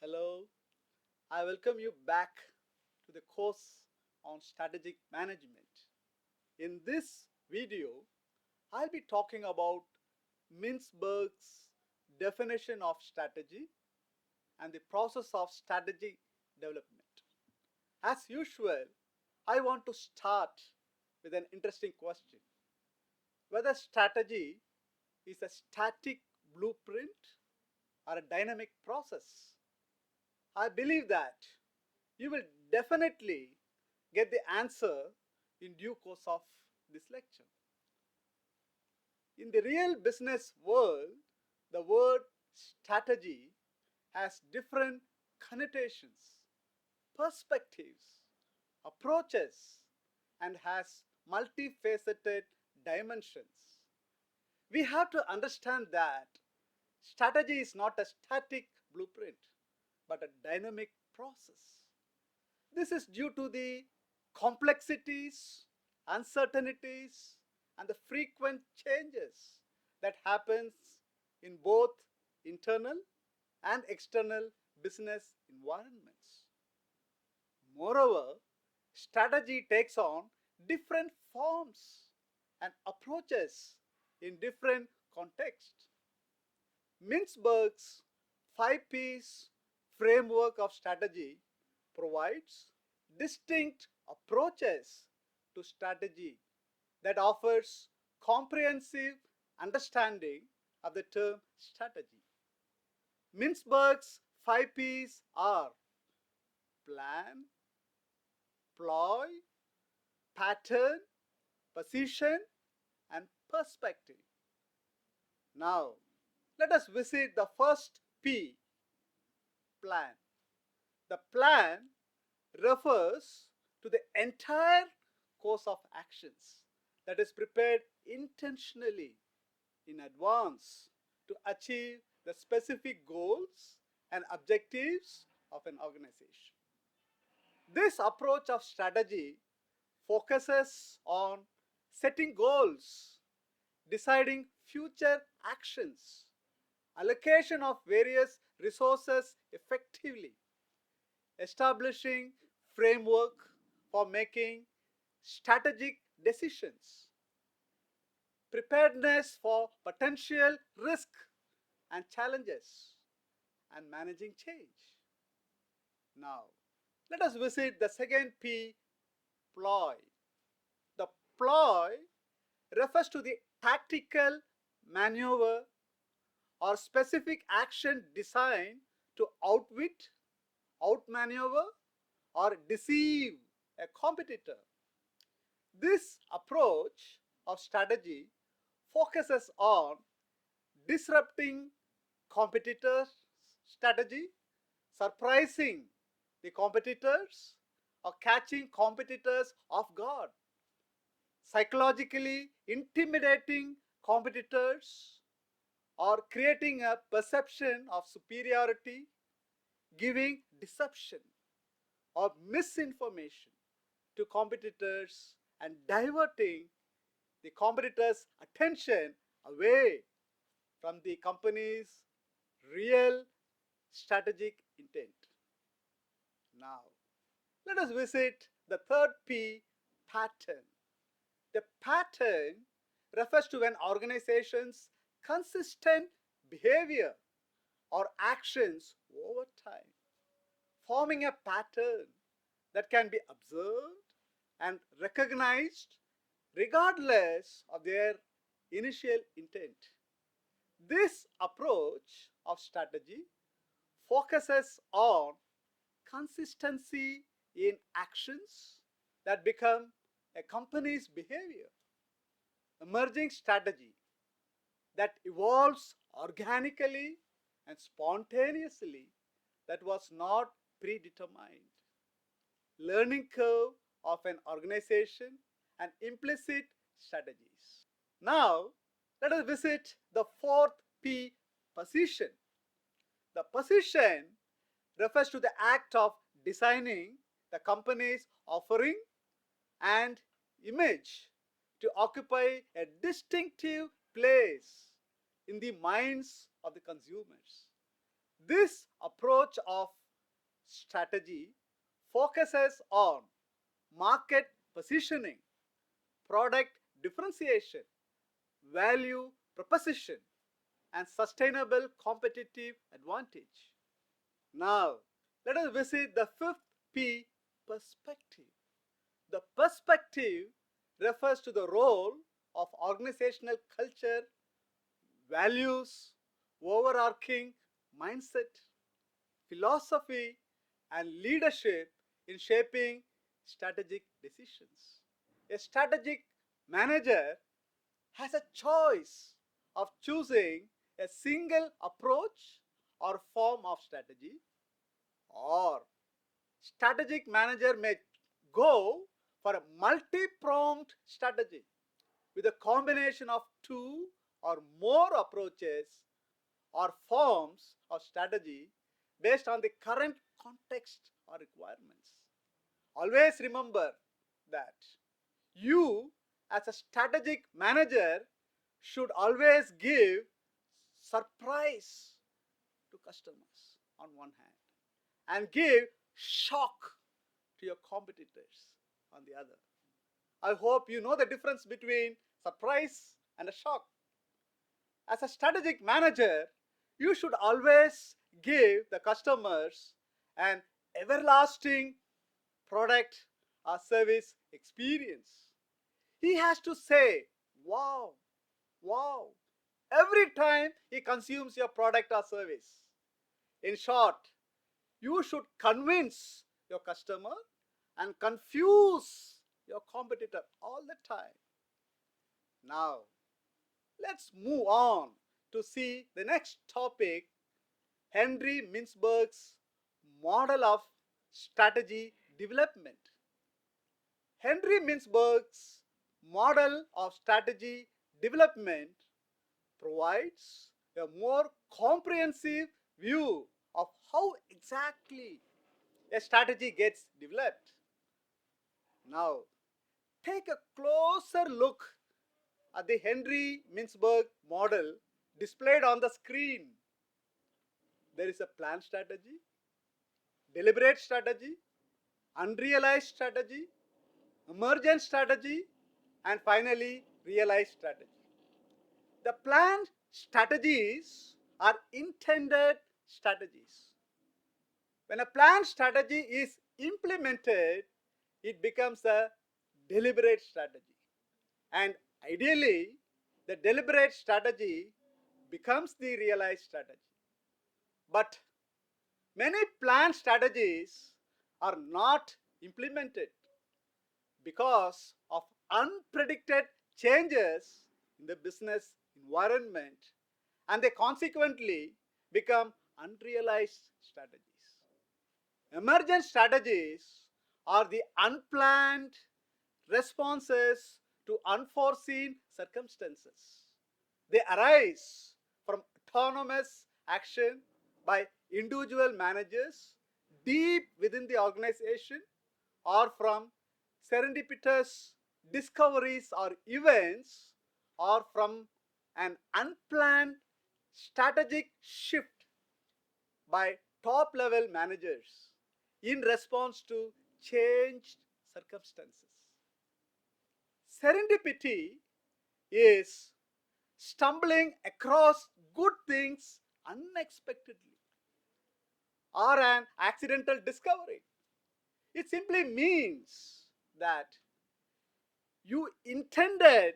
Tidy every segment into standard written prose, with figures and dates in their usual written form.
Hello, I welcome you back to the course on strategic management. In this video, I'll be talking about Mintzberg's definition of strategy and the process of strategy development. As usual, I want to start with an interesting question: whether strategy is a static blueprint or a dynamic process. I believe that you will definitely get the answer in due course of this lecture. In the real business world, the word strategy has different connotations, perspectives, approaches, and has multifaceted dimensions. We have to understand that strategy is not a static blueprint, but a dynamic process. This is due to the complexities, uncertainties, and the frequent changes that happens in both internal and external business environments. Moreover, strategy takes on different forms and approaches in different contexts. Mintzberg's 5 P's framework of strategy provides distinct approaches to strategy that offers comprehensive understanding of the term strategy. Mintzberg's 5 P's are plan, ploy, pattern, position, and perspective. Now, let us visit the first P, plan. The plan refers to the entire course of actions that is prepared intentionally in advance to achieve the specific goals and objectives of an organization. This approach of strategy focuses on setting goals, deciding future actions, allocation of various resources effectively, establishing framework for making strategic decisions, preparedness for potential risk and challenges, and managing change. Now, let us visit the second P, ploy. The ploy refers to the tactical maneuver or specific action designed to outwit, outmaneuver, or deceive a competitor. This approach of strategy focuses on disrupting competitors' strategy, surprising the competitors, or catching competitors off guard, psychologically intimidating competitors, or creating a perception of superiority, giving deception or misinformation to competitors and diverting the competitors' attention away from the company's real strategic intent. Now, let us visit the third P, pattern. The pattern refers to an organization's consistent behavior or actions over time, forming a pattern that can be observed and recognized regardless of their initial intent. This approach of strategy focuses on consistency in actions that become a company's behavior, emerging strategy that evolves organically and spontaneously, that was not predetermined, learning curve of an organization, and implicit strategies. Now, let us visit the fourth P, position. The position refers to the act of designing the company's offering and image to occupy a distinctive place in the minds of the consumers. This approach of strategy focuses on market positioning, product differentiation, value proposition, and sustainable competitive advantage. Now, let us visit the fifth P, perspective. The perspective refers to the role of organizational culture, values, overarching mindset, philosophy, and leadership in shaping strategic decisions. A strategic manager has a choice of choosing a single approach or form of strategy, or strategic manager may go for a multi-pronged strategy with a combination of two or more approaches or forms of strategy based on the current context or requirements. Always remember that you, as a strategic manager, should always give surprise to customers on one hand and give shock to your competitors on the other. I hope you know the difference between surprise and a shock. As a strategic manager, you should always give the customers an everlasting product or service experience. He has to say, wow, wow, every time he consumes your product or service. In short, you should convince your customer and confuse your competitor all the time. Now, let's move on to see the next topic, Henry Mintzberg's model of strategy development. Henry Mintzberg's model of strategy development provides a more comprehensive view of how exactly a strategy gets developed. Now, take a closer look at the Henry Mintzberg model displayed on the screen. There is a planned strategy, deliberate strategy, unrealized strategy, emergent strategy, and finally realized strategy. The planned strategies are intended strategies. When a planned strategy is implemented, it becomes a deliberate strategy. And ideally, the deliberate strategy becomes the realized strategy. But many planned strategies are not implemented because of unpredicted changes in the business environment, and they consequently become unrealized strategies. Emergent strategies are the unplanned responses to unforeseen circumstances. They arise from autonomous action by individual managers deep within the organization, or from serendipitous discoveries or events, or from an unplanned strategic shift by top level managers in response to changed circumstances. Serendipity is stumbling across good things unexpectedly or an accidental discovery. It simply means that you intended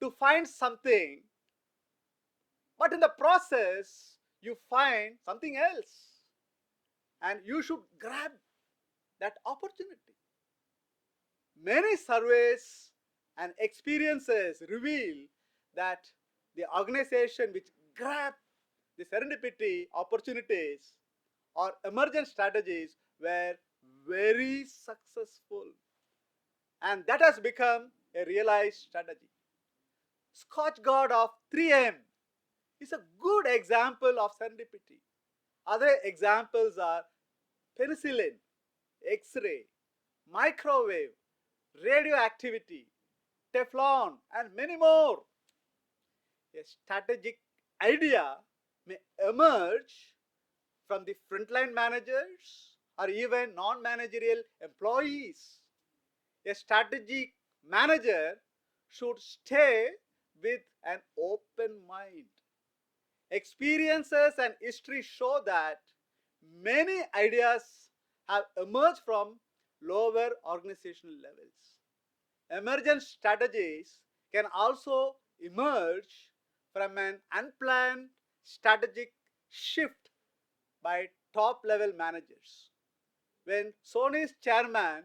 to find something, but in the process, you find something else, and you should grab that opportunity. Many surveys and experiences reveal that the organization which grab the serendipity opportunities or emergent strategies were very successful, and that has become a realized strategy. Scotch Guard of 3M is a good example of serendipity. Other examples are penicillin, X-ray, microwave, radioactivity, Teflon, and many more. A strategic idea may emerge from the frontline managers or even non-managerial employees. A strategic manager should stay with an open mind. Experiences and history show that many ideas have emerged from lower organizational levels. Emergent strategies can also emerge from an unplanned strategic shift by top level managers. When Sony's chairman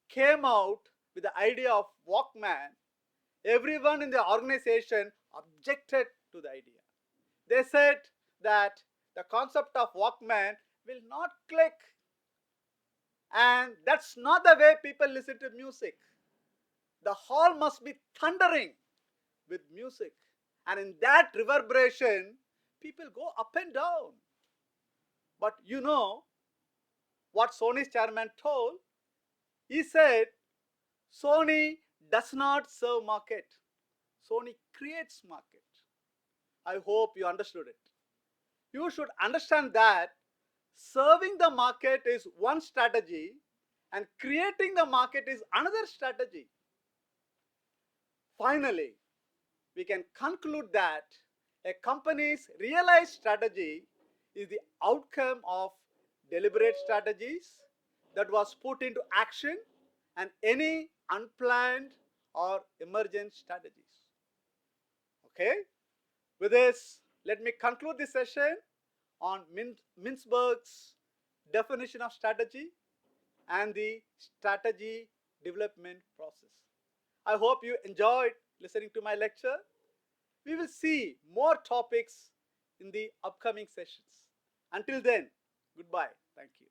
came out with the idea of Walkman, everyone in the organization objected to the idea. They said that the concept of Walkman will not click, and that's not the way people listen to music. The hall must be thundering with music, and in that reverberation, people go up and down. But you know what Sony's chairman told? He said, Sony does not serve market. Sony creates market. I hope you understood it. You should understand that serving the market is one strategy and creating the market is another strategy. Finally, we can conclude that a company's realized strategy is the outcome of deliberate strategies that was put into action and any unplanned or emergent strategies. Okay, with this, let me conclude this session on Mintzberg's definition of strategy and the strategy development process. I hope you enjoyed listening to my lecture. We will see more topics in the upcoming sessions. Until then, goodbye. Thank you.